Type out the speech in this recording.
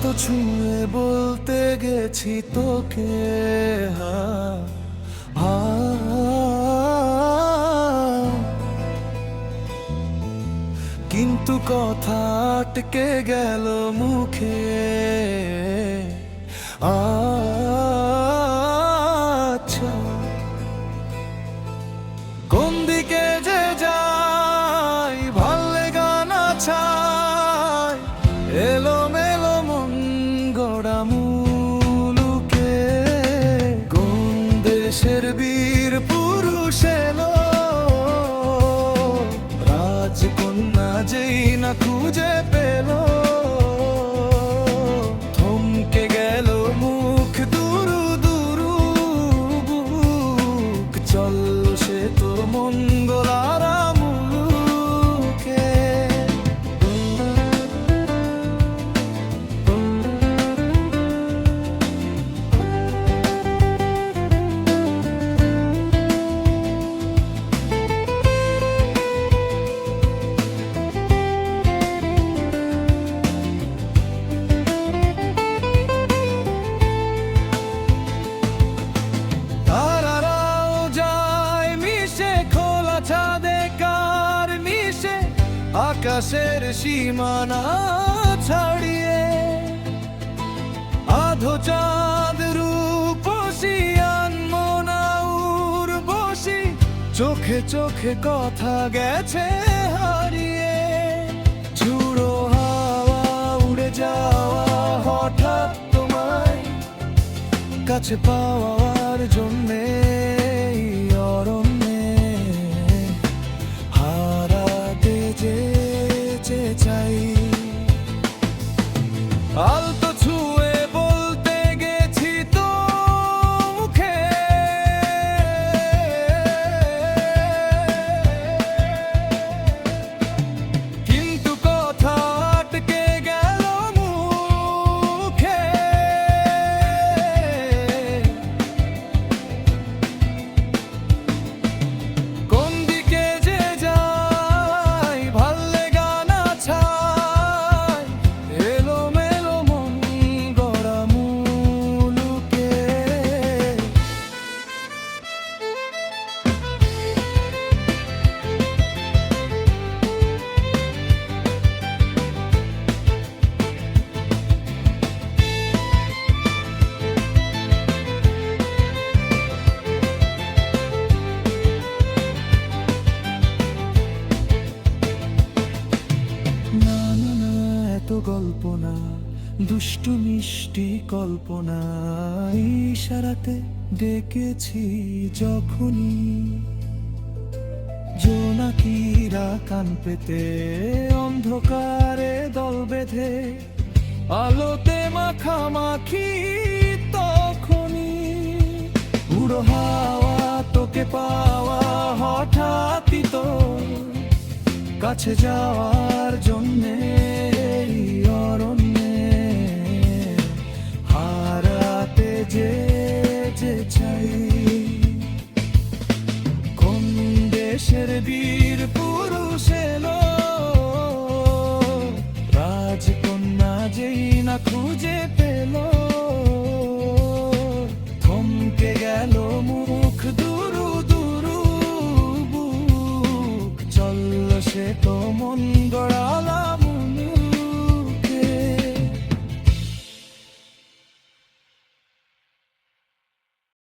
আলতো ছুঁয়ে বলতে গেছি তোকে, কিন্তু কথা আটকে গেল মুখে। আচ্ছা, কোন দিকে যে যাই ভাল্লে গানা ছাই, এলোমেলো মন গড়া মুলুকে। কোন দেশের বীর পুরুষ এলো, রাজকন্যা যেই না খুঁজে পেল, থমকে গেল মুখ দুরু দুরু বুক। চলল সে তো মঙ্গলারা মুলুকে। আকাশের সীমানা ছাড়িয়ে আধো চাঁদ রূপসী আনমনা উর্বশী, চোখে চোখে কথা গেছে হারিয়ে। ঝুড়ো হাওয়া উড়ে যাওয়া হঠাৎ তোমায় কাছে পাওয়ার জন্যে অরণ্যে হারাতে যে চাই। আলতো ছুঁয়ে বলতে গেছি তো মুখে, কিন্তু কথা আটকে গেল মুখে। কোন দিকে যে যাই ভাল্লে গানা ছাই, এলোমেলো মন গড়া মুলুকে। না না না, এত গল্প না, দুষ্টু মিষ্টি কল্পনা। ইশারাতে ডেকেছি যখনই, জোনাকিরা কান পেতে অন্ধকারে দল বেঁধে আলোতে মাখামাখি তখনই। উড়ো হাওয়া তোকে পাওয়া হঠাৎই তো কাছে যাওয়ার জন্যে অরণ্যে হারাতে যে চাই। কোন দেশের বীর পুরুষ এলো, রাজকন্যা যেই না খুঁজে